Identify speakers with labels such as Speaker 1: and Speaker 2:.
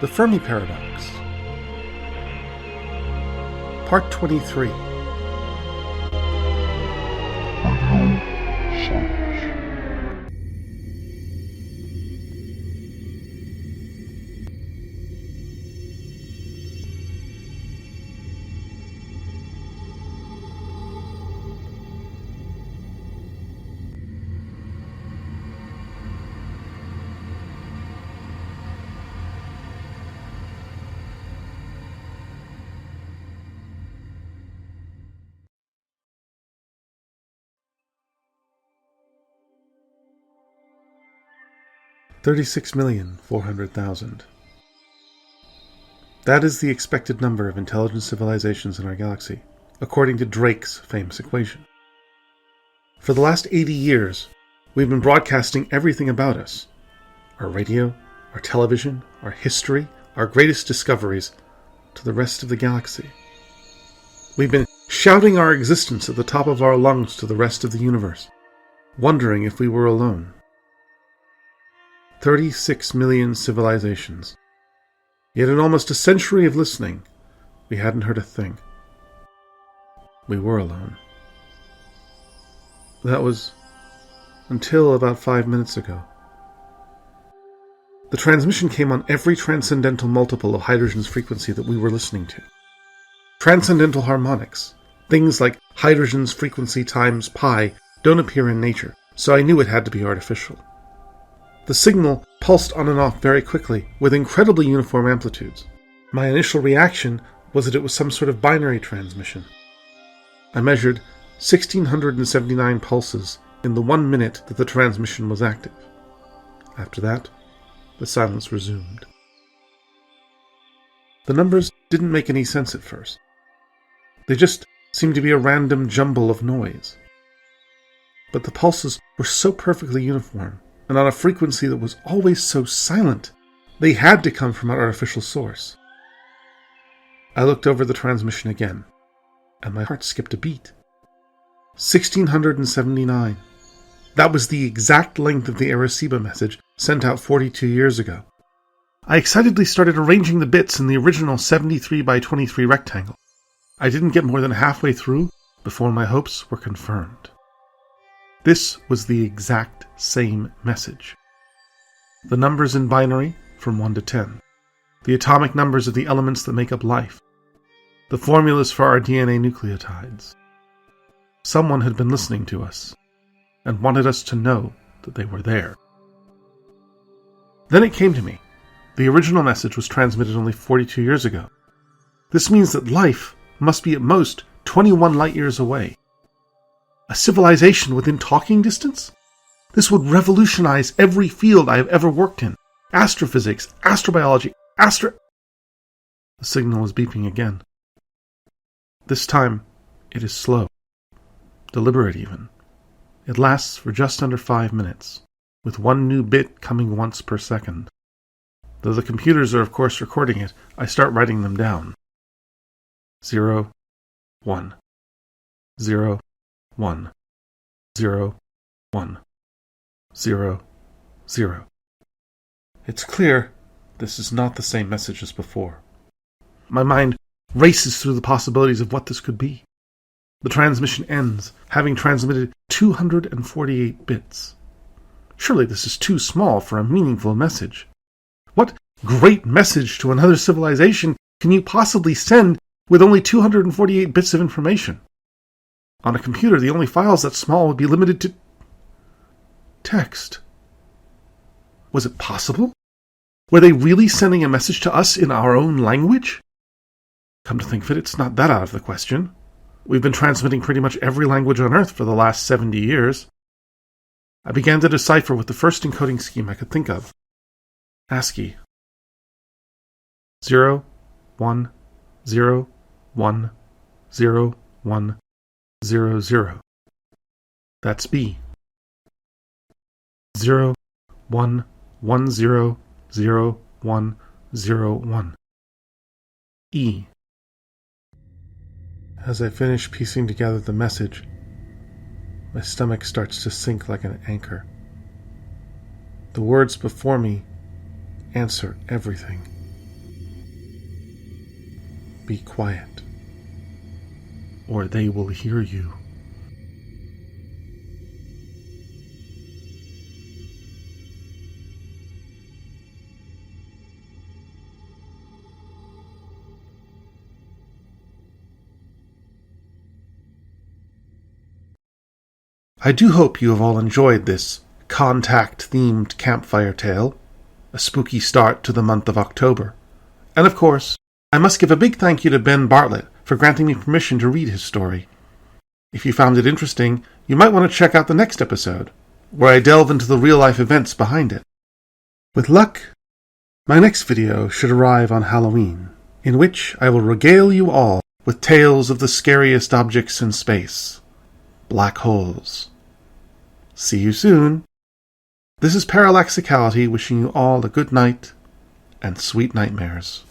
Speaker 1: The Fermi Paradox. Part 23. $36,400,000. That is the expected number of intelligent civilizations in our galaxy, according to Drake's famous equation. For the last 80 years, we've been broadcasting everything about us. Our radio, our television, our history, our greatest discoveries, to the rest of the galaxy. We've been shouting our existence at the top of our lungs to the rest of the universe, wondering if we were alone. 36 million civilizations. Yet in almost a century of listening, we hadn't heard a thing. We were alone. That was until about 5 minutes ago. The transmission came on every transcendental multiple of hydrogen's frequency that we were listening to. Transcendental harmonics, things like hydrogen's frequency times pi, don't appear in nature, so I knew it had to be artificial. The signal pulsed on and off very quickly, with incredibly uniform amplitudes. My initial reaction was that it was some sort of binary transmission. I measured 1,679 pulses in the 1 minute that the transmission was active. After that, the silence resumed. The numbers didn't make any sense at first. They just seemed to be a random jumble of noise. But the pulses were so perfectly uniform, and on a frequency that was always so silent, they had to come from an artificial source. I looked over the transmission again, and my heart skipped a beat. 1,679. That was the exact length of the Arecibo message sent out 42 years ago. I excitedly started arranging the bits in the original 73 by 23 rectangle. I didn't get more than halfway through before my hopes were confirmed. This was the exact same message. The numbers in binary from 1 to 10. The atomic numbers of the elements that make up life. The formulas for our DNA nucleotides. Someone had been listening to us and wanted us to know that they were there. Then it came to me. The original message was transmitted only 42 years ago. This means that life must be at most 21 light years away. A civilization within talking distance? This would revolutionize every field I have ever worked in. Astrophysics, astrobiology, The signal is beeping again. This time, it is slow. Deliberate even. It lasts for just under 5 minutes, with one new bit coming once per second. Though the computers are of course recording it, I start writing them down. 0, 1. 0, 1, 0, 1, 0, 0. It's clear this is not the same message as before. My mind races through the possibilities of what this could be. The transmission ends, having transmitted 248 bits. Surely this is too small for a meaningful message. What great message to another civilization can you possibly send with only 248 bits of information? On a computer, the only files that small would be limited to text. Was it possible? Were they really sending a message to us in our own language? Come to think of it, it's not that out of the question. We've been transmitting pretty much every language on Earth for the last 70 years. I began to decipher with the first encoding scheme I could think of. ASCII. 0, 1, 0, 1, 0, 1, 0, 0. That's B. 0, 1, 1, 0, 0, 1, 0, 1. E. As I finish piecing together the message, my stomach starts to sink like an anchor. The words before me answer everything. Be quiet, or they will hear you. I do hope you have all enjoyed this contact-themed campfire tale, a spooky start to the month of October. And of course, I must give a big thank you to Ben Bartlett for granting me permission to read his story. If you found it interesting, you might want to check out the next episode, where I delve into the real-life events behind it. With luck, my next video should arrive on Halloween, in which I will regale you all with tales of the scariest objects in space, black holes. See you soon. This is Parallaxicality wishing you all a good night and sweet nightmares.